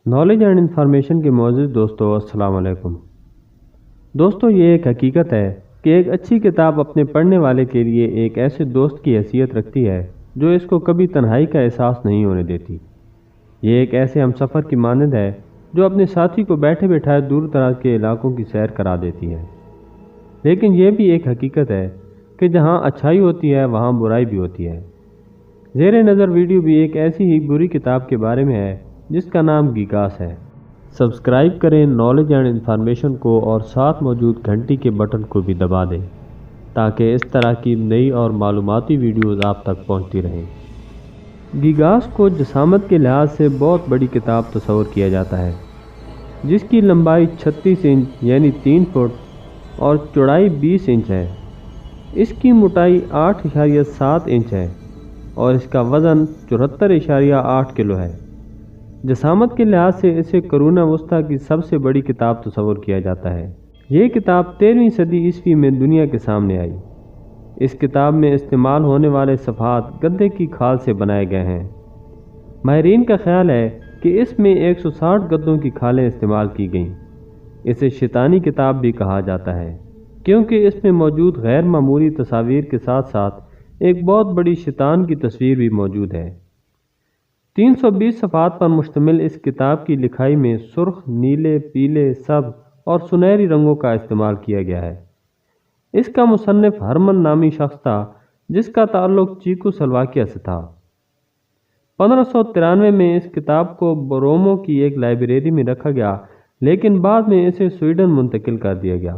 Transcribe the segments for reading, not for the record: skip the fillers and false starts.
Knowledge and information کے معزز دوستو، السلام علیکم۔ دوستو، یہ ایک حقیقت ہے کہ ایک اچھی کتاب اپنے پڑھنے والے کے لیے ایک ایسے دوست کی حیثیت رکھتی ہے جو اس کو کبھی تنہائی کا احساس نہیں ہونے دیتی۔ یہ ایک ایسے ہمسفر کی مانند ہے جو اپنے ساتھی کو بیٹھے بیٹھائے دور دراز کے علاقوں کی سیر کرا دیتی ہے۔ لیکن یہ بھی ایک حقیقت ہے کہ جہاں اچھائی ہوتی ہے وہاں برائی بھی ہوتی ہے۔ زیر نظر ویڈیو بھی ایک ایسی ہی بری کتاب کے بارے میں ہے جس کا نام گیگاس ہے۔ سبسکرائب کریں نالج اینڈ انفارمیشن کو اور ساتھ موجود گھنٹی کے بٹن کو بھی دبا دیں تاکہ اس طرح کی نئی اور معلوماتی ویڈیوز آپ تک پہنچتی رہیں۔ گیگاس کو جسامت کے لحاظ سے بہت بڑی کتاب تصور کیا جاتا ہے، جس کی لمبائی 36 انچ یعنی 3 فٹ اور چوڑائی 20 انچ ہے۔ اس کی موٹائی 8.7 انچ ہے اور اس کا وزن 74.8 کلو ہے۔ جسامت کے لحاظ سے اسے قرون وسطیٰ کی سب سے بڑی کتاب تصور کیا جاتا ہے۔ یہ کتاب 13ویں صدی عیسوی میں دنیا کے سامنے آئی۔ اس کتاب میں استعمال ہونے والے صفحات گدھے کی کھال سے بنائے گئے ہیں۔ ماہرین کا خیال ہے کہ اس میں 160 گدھوں کی کھالیں استعمال کی گئیں۔ اسے شیطانی کتاب بھی کہا جاتا ہے کیونکہ اس میں موجود غیر معمولی تصاویر کے ساتھ ساتھ ایک بہت بڑی شیطان کی تصویر بھی موجود ہے۔ 320 صفحات پر مشتمل اس کتاب کی لکھائی میں سرخ، نیلے، پیلے، سبز اور سنہری رنگوں کا استعمال کیا گیا ہے۔ اس کا مصنف ہرمن نامی شخص تھا جس کا تعلق چیکو سلواکیہ سے تھا۔ 1593 میں اس کتاب کو برومو کی ایک لائبریری میں رکھا گیا، لیکن بعد میں اسے سویڈن منتقل کر دیا گیا،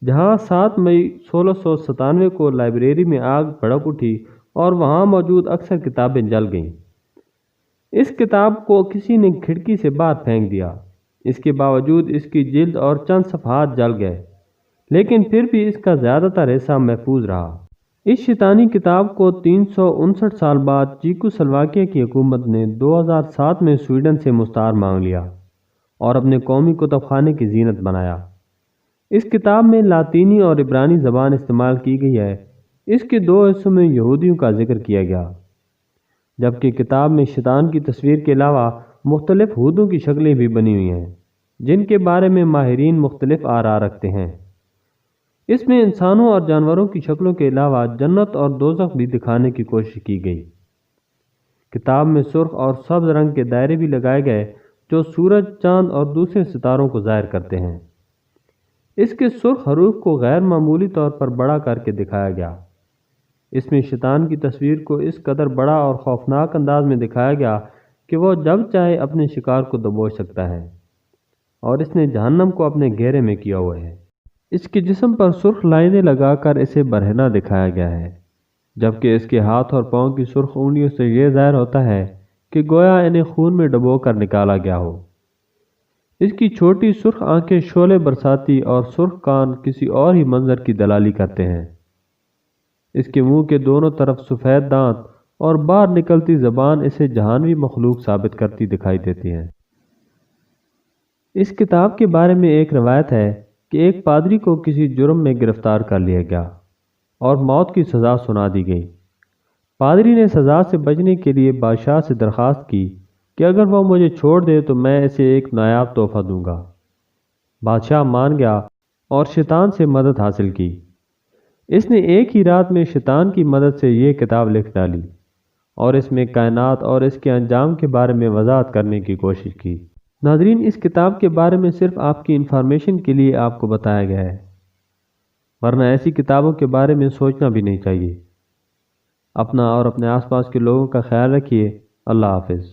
جہاں 7 مئی 1697 کو لائبریری میں آگ بھڑک اٹھی اور وہاں موجود اکثر کتابیں جل گئیں۔ اس کتاب کو کسی نے کھڑکی سے باہر پھینک دیا۔ اس کے باوجود اس کی جلد اور چند صفحات جل گئے، لیکن پھر بھی اس کا زیادہ تر حصہ محفوظ رہا۔ اس شیطانی کتاب کو 359 سال بعد چیکو سلواکیہ کی حکومت نے 2007 میں سویڈن سے مستعار مانگ لیا اور اپنے قومی کتب خانے کی زینت بنایا۔ اس کتاب میں لاطینی اور عبرانی زبان استعمال کی گئی ہے۔ اس کے 2 حصوں میں یہودیوں کا ذکر کیا گیا، جبکہ کتاب میں شیطان کی تصویر کے علاوہ مختلف بھوتوں کی شکلیں بھی بنی ہوئی ہیں جن کے بارے میں ماہرین مختلف آراء رکھتے ہیں۔ اس میں انسانوں اور جانوروں کی شکلوں کے علاوہ جنت اور دوزخ بھی دکھانے کی کوشش کی گئی۔ کتاب میں سرخ اور سبز رنگ کے دائرے بھی لگائے گئے جو سورج، چاند اور دوسرے ستاروں کو ظاہر کرتے ہیں۔ اس کے سرخ حروف کو غیر معمولی طور پر بڑا کر کے دکھایا گیا۔ اس میں شیطان کی تصویر کو اس قدر بڑا اور خوفناک انداز میں دکھایا گیا کہ وہ جب چاہے اپنے شکار کو دبوچ سکتا ہے، اور اس نے جہنم کو اپنے گھیرے میں کیا ہوا ہے۔ اس کے جسم پر سرخ لائنیں لگا کر اسے برہنہ دکھایا گیا ہے، جبکہ اس کے ہاتھ اور پاؤں کی سرخ انگلیوں سے یہ ظاہر ہوتا ہے کہ گویا انہیں خون میں ڈبو کر نکالا گیا ہو۔ اس کی چھوٹی سرخ آنکھیں شعلے برساتی اور سرخ کان کسی اور ہی منظر کی دلالی کرتے ہیں۔ اس کے منہ کے دونوں طرف سفید دانت اور باہر نکلتی زبان اسے جہانوی مخلوق ثابت کرتی دکھائی دیتی ہے۔ اس کتاب کے بارے میں ایک روایت ہے کہ ایک پادری کو کسی جرم میں گرفتار کر لیا گیا اور موت کی سزا سنا دی گئی۔ پادری نے سزا سے بچنے کے لیے بادشاہ سے درخواست کی کہ اگر وہ مجھے چھوڑ دے تو میں اسے ایک نایاب تحفہ دوں گا۔ بادشاہ مان گیا اور شیطان سے مدد حاصل کی۔ اس نے ایک ہی رات میں شیطان کی مدد سے یہ کتاب لکھ ڈالی اور اس میں کائنات اور اس کے انجام کے بارے میں وضاحت کرنے کی کوشش کی۔ ناظرین، اس کتاب کے بارے میں صرف آپ کی انفارمیشن کے لیے آپ کو بتایا گیا ہے، ورنہ ایسی کتابوں کے بارے میں سوچنا بھی نہیں چاہیے۔ اپنا اور اپنے آس پاس کے لوگوں کا خیال رکھیے۔ اللہ حافظ۔